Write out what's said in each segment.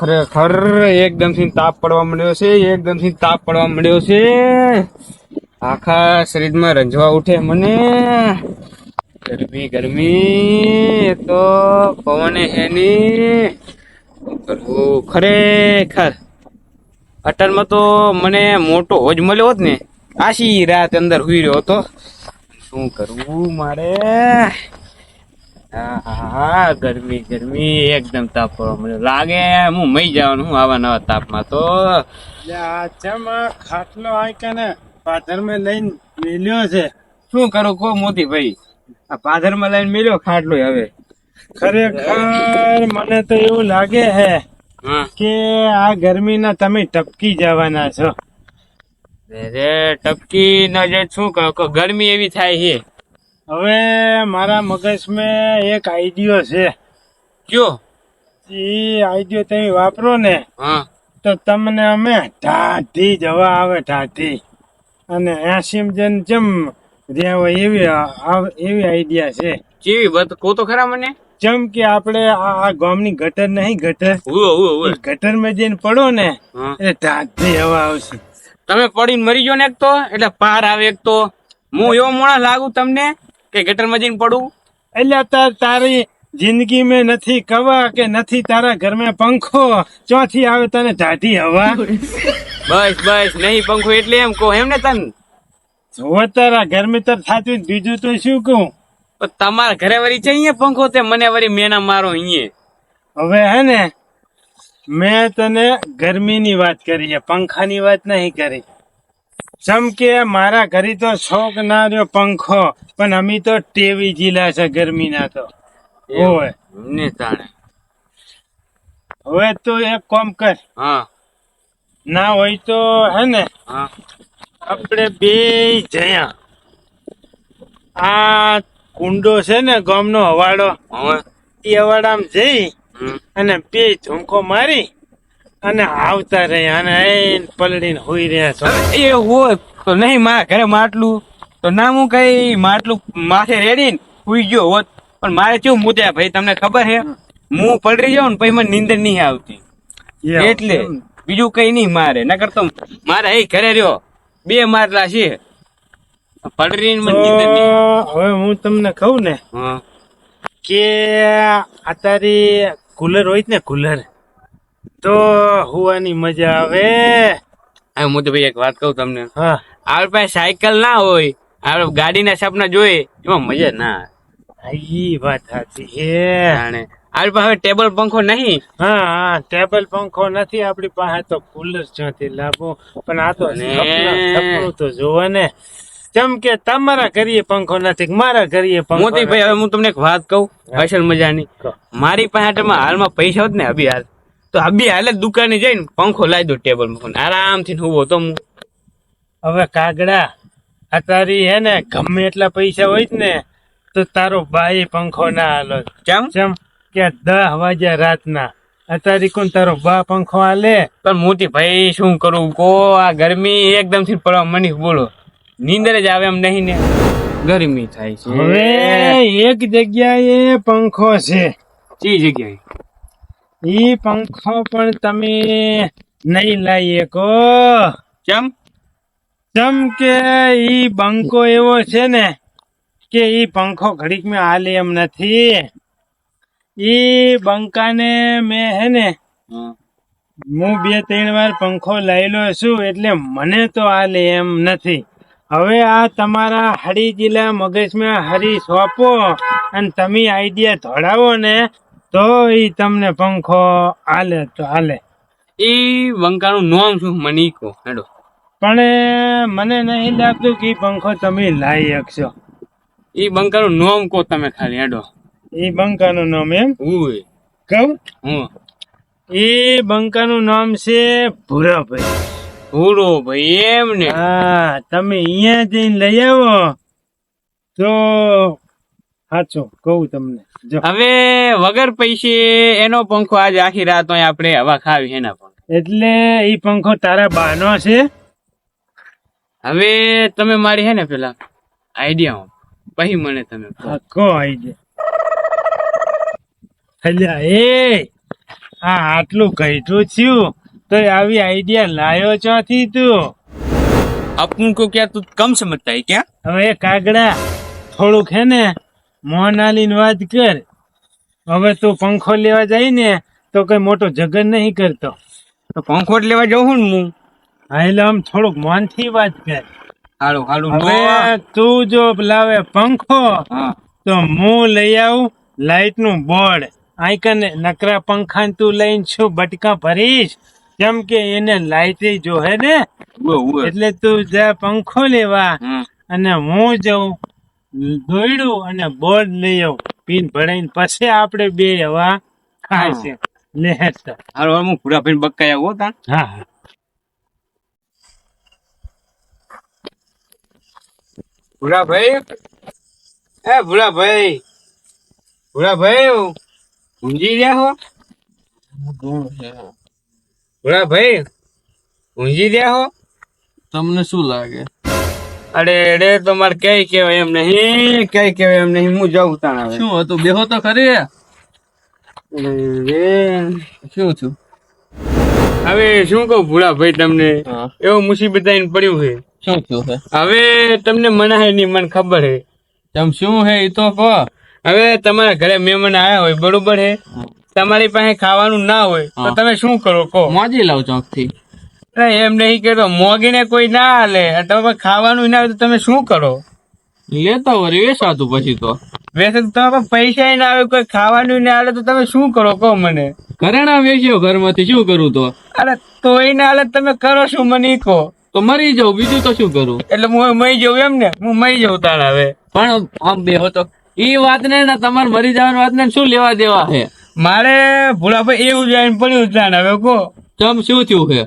ખરેખર એકદમ થી તાપ પડવા માંડ્યો છે, એકદમ થી તાપ પડવા માંડ્યો છે. આખા શરીરમાં રંજવા ઉઠે મને. ગરમી ગરમી તો પવન હેની કરવું. ખરેખર અટલમાં તો મને મોટો હોજ મળ્યો હોત ને, આશી રાત અંદર હુઈ રહ્યો હતો. શું કરવું મારે? હા, ગરમી ગરમી એકદમ તાપ પડવા મળ્યો. લાગે હું મઈ જવાનું હું આવા નવા તાપમાં તો. ખાટલો આય પાથર માં લઈને મેલ્યો છે. શું કરું કો મોતી ભાઈ? આ પાથર માં લઈને મેલ્યો ખાટલો. હવે ખરેખર મને તો એવું લાગે હે કે આ ગરમીના તમે ટપકી જવાના છો. ટપકી ન જાય શું કહો? ગરમી એવી થાય છે. હવે મારા મગજમાં એક આઈડિયો છે. કયો? એ આઈડિયો તમે વાપરો ને તો તમને અમે ઢાઢી જવા આવે. ઢાઢી અને 80 જન જેમ રહ્યા હોય એવી આઈડિયા છે. કેવી બત કો તો ખરા મને. જેમ કે આપણે આ ગામની ગટર નહીં, ગટર ગટર માં જઈને પડો ને એટલે ઢાઢી હવા આવશે. તમે પડીને મરી ગયો ને એક તો એટલે પાર આવે. એક તો હું એવો મોણા લાગુ તમને કે ગટર માં જઈને પડું? એટલે તારી જિંદગી મેં નથી કવા કે નથી તારા ઘરમાં પંખો, ચોથી આવે તને ઢાઢી હવા? બસ બસ નહીં પંખો એટલે એમ કહો એમ ને તને. જો તારા ઘરમાં તર થાતું બીજું તો શું કહું? તમારા ઘરે વળી છે અહીંયા પંખો, તે મને વળી મેના મારો અહીંયા. હવે હે ને મેં તને ગરમીની વાત કરી, પંખાની વાત નહીં કરી. જેમ કે મારા ઘરે તો શોખ ના રહ્યો પંખો, પણ અમે તો ટેવી જીલા છે ગરમીના તો. હોય ને તાણે હવે તો એક કામ કર. ના હોય તો હે ને આપણે બે જયા આ કુંડો છે ને ગામનો હવાડો, એ હવાડામાં જઈ અને બે ઝુમકો મારી અને આવતા રહ્યા અને પલડીને હોઈ રહ્યા છો. એ હોય તો નહીં મારા ઘરે માટલું તો ના હું કઈ માટલું માથે રેડીને સુઈ ગયો હોત. પણ મારે શું મુદ્દા ભાઈ તમને ખબર છે, હું પલડી જાઉં ને પછી મને નીંદર નહીં આવતી. એટલે બીજું કઈ નહીં મારે. નકર તો મારે એ ઘરે રહ્યો બે માટલા છે પલડી મને નીંદર નહીં. હવે હું તમને કહું ને કે આ તારી કુલર હોય ને, કુલર તો હોવાની મજા આવે. હવે હું તો ભાઈ એક વાત કહું તમને. આપડે પાસે સાયકલ ના હોય, આપડે ગાડીના સપના જોઈએ એમાં મજા ના આવે. ઈ વાત સાચી છે. આપડી પાસે ટેબલ પંખો નહીં. હા, ટેબલ પંખો નથી આપડી પાસે, તો કુલર ક્યાંથી લાવો? પણ આ તો સપનું તો જોવે ને. જેમ કે તમારા ઘરે પંખો નથી, મારા ઘરે પંખો. મોતી ભાઈ હવે હું તમને એક વાત કહું અસલ મજાની. મારી પાસે હાલમાં પૈસા હોત ને અભી હાલ, તો અભી હાલ જ દુકાને જઈને પંખો લાવી દો, ટેબલ પંખો આરામથી હુવો તો હું. હવે કાગડા અત્યારે હે ને ગમે એટલા પૈસા હોય ને તો તારો બાઈ પંખો ના હાલો. કેમ કે 10 વાગ્યા રાતના અત્યારે કોણ તારો બા પંખો હાલે? પણ મોતી ભાઈ શું કરું કો, આ ગરમી એકદમ થી પડવા મની. બોલો નીંદર જ આવે એમ નહીં ને, ગરમી થાય છે. હવે એક જગ્યાએ પંખો છે. કઈ જગ્યાએ? ઈ પંખો પણ તમે નહીં લાવી શકો. કેમ કે ઈ બંકો એવો છે ને કે ઈ પંખો ઘડીક માં હાલે એમ નથી. ઈ બંકાને મેં હે ને હું 2-3 વાર પંખો લાયેલો છું, એટલે મને તો હાલે એમ નથી. હવે આ તમારા હરી જિલ્લા મગજમાં હરી સોંપો અને તમે આઈડિયા ધોડાવો ને તો ઈ તમને પંખો હાલે તો હાલે. ઈ બંકાનું નામ શું મને કહો હેડો. પણ મને નહીં લાગતું કે પંખો તમે લાવી શકશો. ઈ બંકાનું નામ કહો તમે ખાલી હેડો. ઈ બંકાનું નામ એમ કહું? ઈ બંકાનું નામ છે ભૂરાભાઈ. ભૂરો ભાઈ એમ ને? હા, તમે અહીંયા જઈને લઈ આવો તો સાચું કહું તમને. હવે વગર પૈસે એનો પંખો આજે આખી રાત આપણે હવા ખાવી એના પણ એટલે ઈ પંખો તારા બાનો છે? હવે તમે મારી હે ને પેલા આઈડિયા પછી મને તમે કહો. આખો આઈડિયા અલ્યા એ આટલું કઈટું થયું તો આવી આઈડિયા લાયો ચોથી તું? अपन को क्या तू कम समझता है क्या? હવે એ કાગડા થોડુંક હે ને મોન આલીને વાત કર. હવે તું પંખો લેવા જાય ને તો કઈ મોટો જગન નહીં કરતો. તો પંખો જ લેવા જાઉં હું ને હું. હા એટલે આમ થોડુંક મોન થી વાત કર. હાલો હાલો હવે તું જો લાવે પંખો હા તો હું લઈ આવું લાઈટ નું બોર્ડ. આઈકને નકરા પંખા તું લઈને શું બટકા ભરીશ? કેમ કે એને લાઈટ જો હે ને, એટલે તું જા પંખો લેવા અને હું જાઉં દોડ્યું અને બોર્ડ લઈ આવું પીન ભરાઈને પછી આપણે બે હવા ખાશે. લે હેડતા. હાલો હું પૂરા ભાઈ બકાયા હો તા. હા હા ભૂરા ભાઈ, એ ભૂરા ભાઈ, ભૂરા ભાઈ ઊંઘી રહ્યા હો? ભૂરા ભાઈ ઊંઘી રહ્યા હો? તમને શું લાગે? અરે અરે તમારે કઈ કેવાય એમ નહીં, કઈ કેવાય એમ નહીં. હું જાઉં તાણ હવે. શું હતું? બેહો તો ખરી. અરે, શું છું? હવે શું કહું ભૂરા ભાઈ તમને, હા. એવું મુસીબત આઈને પડ્યું છે. શું થયું છે? હવે તમને મનાય નહીં, મને ખબર છે. તમ શું હે એ તો કહો. હવે તમારા ઘરે મહેમાન આવ્યા હોય બરોબર છે, તમારી પાસે ખાવાનું ના હોય તો હા. તમે શું કરો કહો? મોજી લાવ ચોક થી. એમ નહીં કેતો, મોગીને કોઈ ના હાલે, અને તમે પાસે ખાવાનું ના હોય તો તમે શું કરો? લેતા વળી વેસાતું પછી તો. વૈસે તો તમારા પાસે પૈસા ના આવે, કોઈ ખાવાનું ના હાલે તો તમે શું કરો કહો મને? ઘરેણા વેચ્યો ઘરમાંથી, શું કરું તો? અરે તોય ના હાલે તમે કરો શું મને ઈ કહો? તો મરી જાઉં, બીજું તો શું કરું? એટલે હું મરી જવું એમ ને? હું મરી જવું તાણ હવે. પણ આમ બેહો તો ઈ વાત ને તમારે મરી જવાની વાત ને શું લેવા દેવા હે? મારે ભૂલા ભાઈ એવું જાઈને પડ્યું તાણ હવે કહો. તમ શું થયું છે?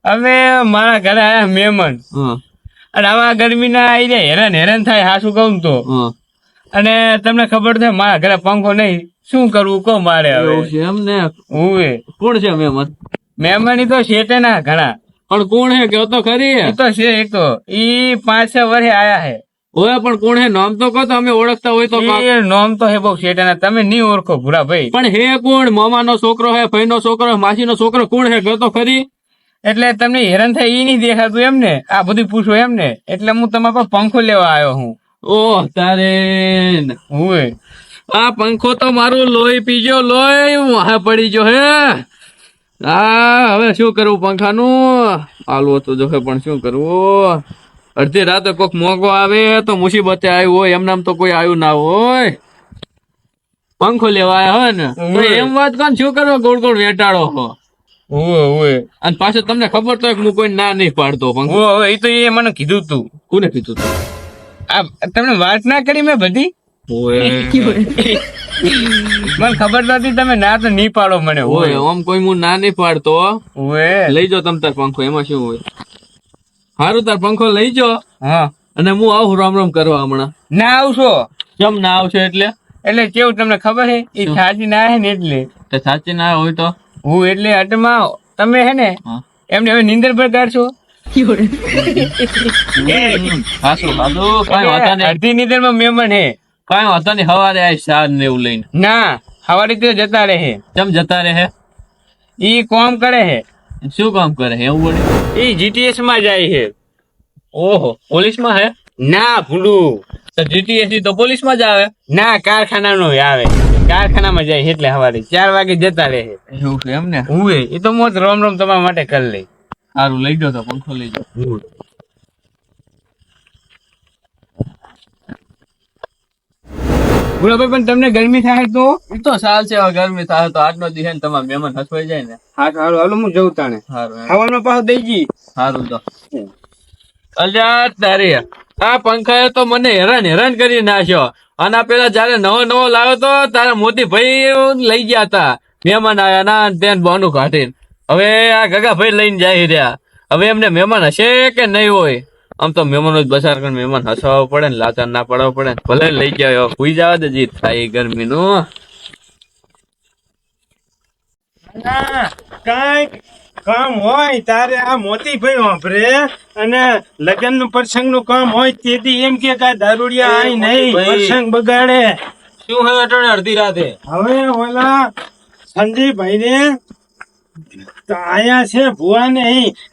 હવે મારા ઘરે આયા મહેમાન, હા અને આવા ગરમીના આવી જાય હેરાન હેરાન થાય હાસું કહું તો. હા અને તમને ખબર છે મારા ઘરે પંખો નહીં, શું કરવું કહો મારે એવું હવે? છે એમ ને? હું કોણ છે મહેમાન? મહેમાની તો શેટે ના ઘણા. પણ કોણ હે કયો તો ખરી? એ તો છે, એ તો ઈ 5-6 વર્ષે આયા હે. ઓય પણ કોણ હે? નામ તો કહો તો અમે ઓળખતા હોય તો કહો. એ નોમ તો હે બહુ શેટાના, તમે નહીં ઓળખો ભૂરા ભાઈ. પણ હે કોણ? મામાનો છોકરો હે, ફઈનો છોકરો હે, માસીનો છોકરો? કોણ હે કયો તો ખરી? એટલે તમને હેરાન થાય ઈ નહીં દેખાતું એમ ને? આ બધું પૂછો એમ ને? એટલે હું તમારા પાસે પંખો લેવા આવ્યો હું. ઓહ તારે હું આ પંખો તો મારું લોહી પીજો, લોહી વાહે પડી ગયો હે. આ હવે શું કરવું પંખાનું? આલવો તો જોહે પણ શું કરવું? અડધી રાતે કોક મોંઘો આવે તો મુસીબતે આવ્યું હોય, એમ નામ તો કોઈ આવ્યું ના હોય. પંખો લેવા આવ્યા હોય ને તો એમ વાત કોણ શું કરવા ગોળ ગોળ વેટાડો હો? અને પાછું તમને ખબર તો હું કોઈ ના નહીં પાડતો પંખો. એ તો એ મને કીધું તું. કોને કીધું તું? આ તમને વાત ના કરી મેં બધી? મને ખબર નથી, તમે ના તો નહીં પાડો મને. ઓય આમ કોઈ હું ના નહીં પાડતો. ઓય લઈ જાઓ તમ તાર પંખો, એમાં શું હોય? હારું તાર પંખો લઈ જાઓ હા. અને હું આવું રામ રામ કરવા હમણાં. ના આવશો કેમ ના આવશે એટલે? એટલે કેવું તમને ખબર છે, એ સાચી ના હે ને એટલે. તે સાચી ના હોય તો? હું એટલે અટમાં તમે હે ને હા. એમને હવે નીંદર પર કાઢશો. હાસું હાસું કાંઈ વાંધો નહીં. અડધી નીંદર માં મહેમાન હે. કાંઈ વાંધો નહીં, હવારે આવીશ સાર ને એવું લઈને. ના હવારી તો જતા રહે. કેમ જતા રહે? ઈ કોમ કરે હે. શું કામ કરે હે? એવું વળી? ઈ જીટીએસ માં જાય છે. ઓહો પોલીસમાં હે? ના ભૂલું. તો જીટીએસ તો પોલીસમાં જ આવે? ના કારખાના નો આવે, કારખાનામાં જાય એટલે હવારે 4 વાગે જતા રહે. એવું છે એમ ને? હું એ તો મોત રોમ રોમ તમારા માટે કરી લઈ. સારું લઈ જાઓ તો પંખો લઈ જાઓ. ભૂલા ભાઈ પણ તમને ગરમી થાય તો? એ તો સાલ છે, હવે ગરમી થાય તો આજનો દી હે ને તમારા મહેમાન હસવાઈ જાય ને. હા સારું હાલો હું જઉં તાણે. સારું હવામાં પાછો દઈ જી. સારું તો અલ્યા તારી આ પંખાએ તો મને હેરાન કરી નાખ્યો. અને આ પેલા જયારે નવો લાવ્યો તો તારા મોતી ભાઈ લઈ ગયા હતા, મહેમાન આયા ના તેન બોનું કાઢીને. હવે આ ગગા ભાઈ લઈને જાય રહ્યા. હવે એમને મહેમાન હશે કે નહીં હોય? આમ તો મહેમાનો જ બસાર કરીને મહેમાન હસાવવા પડે ને, લાચાર ના પડવા પડે ને. ભલે લઈ જાય, સુઈ જવા દે જીત થાય ગરમીનું. કામ હોય તારે આ મોતીભાઈ વાપરે અને લગ્ન નું પ્રસંગ નું કામ હોય તેથી એમ કે કાંઈ દારૂડિયા આય નહીં પ્રસંગ બગાડે. શું હે અટાણે અડધી રાતે? હવે ઓલા સંજયભાઈ ને આયા છે ભુવા ને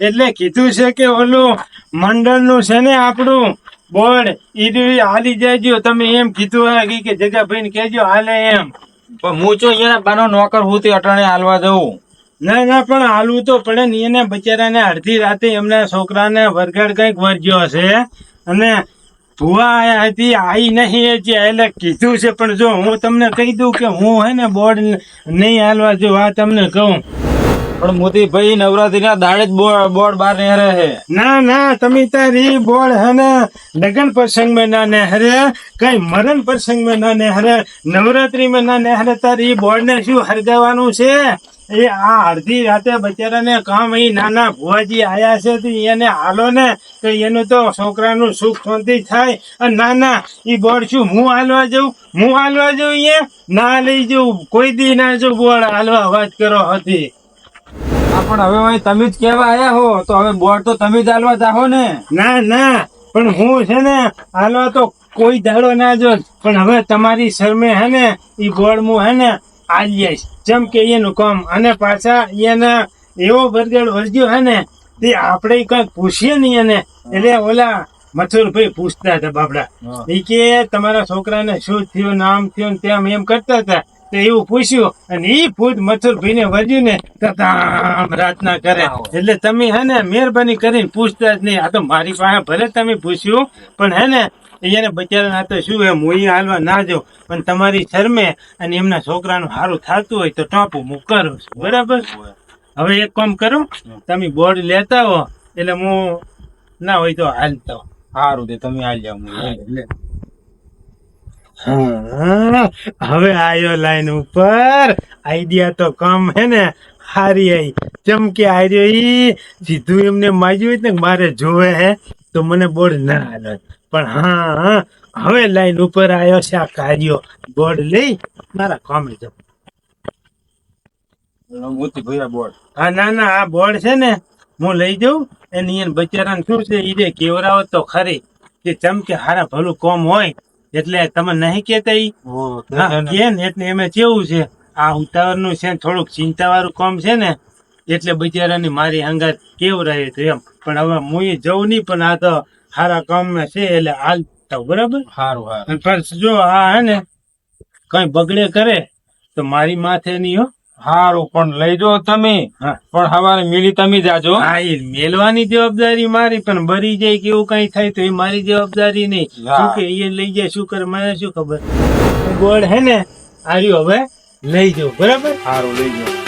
એટલે કીધું છે કે ઓલું મંડળ નું છે ને આપણું બોર્ડ ઈ હાલી જાયજો. તમે એમ કીધું હે કે જગાભાઈ ને કેજો હાલે એમ. પણ હું જો અહીંયા બાનો નોકર હું તે અટાણે હાલવા જવું. ના ના પણ હાલવું તો પડે ને. એને બચારાને અડધી રાતે એમના છોકરાને વરગાડ કઈક વર્જ્યો હશે અને ભુવા આયા હતી આઈ નહીં એટલે કીધું છે. પણ જો હું તમને કહી દઉં કે હું હે ને બોર્ડ નહીં હાલવા જો આ તમને કહું. પણ મોતીભાઈ નવરાત્રી ના દાડે જ બોર્ડ બહાર નહેરે હે. ના ના તમે તારી બોર્ડ હે ને લગ્ન પ્રસંગ में ના નહેરે કઈ મરણ પ્રસંગ में ના નહેરે નવરાત્રી में ના નહેરે. તારી બોર્ડ ને શું હરગાવાનું છે? એ આ અડધી રાતે બચારાને કામ એ નાના ભુવાજી આયા છે તો એને હાલો ને તો એનું તો છોકરાનું સુખ શાંતિ થાય. અને ના એ બોર્ડ શું હું હાલવા જઉં? હું હાલવા જઉં અહીંયા ના લઈ જઉં કોઈ દી ના જઉં બોર્ડ હાલવા વાત કરો હતી. પણ હવે તમે જ કેવા આયા હો તો હવે બોર્ડ તો તમે જ હાલવા જાહો ને. ના ના પણ હું છે ને હાલવા તો કોઈ દાડો ના જો. પણ હવે તમારી શરમે હે ને ઈ બોર્ડ હું હે ને આલીશ જેમ કે એનું કામ. અને પાછા એને એવો બરગડ વર્જ્યો હે ને તે આપણે કઈક પૂછીએ નહીં એને. એટલે ઓલા મથુરભાઈ પૂછતા હતા બાપડા એ કે તમારા છોકરાને શું થયું નામ થયું ને તેમ એમ કરતા હતા. તો એવું પૂછ્યું અને ઈ ભૂત મથુરભાઈ ને વર્જ્યું ને તતામ રાતના કરે. એટલે તમે હે ને મહેરબાની કરીને પૂછતા જ નહીં. આ તો મારી પાસે ભલે તમે પૂછ્યું પણ હે ને એને બચારા તો શું એમ હું હાલવા ના જાઉં. પણ તમારી શરમે અને એમના છોકરાનું સારું થતું હોય તો ટાંપું હું કરું છું. બરાબર. હવે એક કામ કરો તમે બોર્ડ લેતા હો એટલે હું ના હોય તો હાલતો. સારું તે તમે હાલ જાવ. હા હવે આયો લાઈન ઉપર. આઈડિયા તો કમ હે ને હારી આઈ ચમકે આર્યો ઈ સીધું એમને માજ્યું હોય ને મારે જોવે હે તો મને બોર્ડ ના હાલે. પણ હા હવે લાઈન ઉપર આવ્યો છે આ કાર્યો. બોર્ડ લઈ મારા કામે જાઉં. મોતીભાઈ બોર્ડ. હા ના ના આ બોર્ડ છે ને હું લઈ જાઉં. એની એને બચારાને શું છે ઈ કેવરાવો તો ખરી કે ચમકે હારા ભલું કોમ હોય એટલે તમે નહીં કેતા ઈ કે ને એટલે એમે કેવું છે આ ઉતાવળ નું છે થોડુંક ચિંતા વાળું કામ છે ને એટલે બચારાની મારી અંગાત કેવું રહે છે એમ. પણ હવે હું જઉં નહીં પણ આ તો હારા કામ છે એટલે હાલ થાવ. બરાબર. સારું પણ જો આ હે ને કઈ બગડે કરે તો મારી માથે નહીં હો. સારું પણ લઈ જાઓ તમે. હા પણ હવારે મિલી તમે જાજો. હા એ મેલવાની જવાબદારી મારી પણ બરી જાય કે એવું કઈ થાય તો એ મારી જવાબદારી નહીં. શું કે એ લઈ જાય શું કરે મને શું ખબર. બોર્ડ હે ને આર્યું હવે લઈ જાઉં. બરાબર. સારું લઈ જાઓ.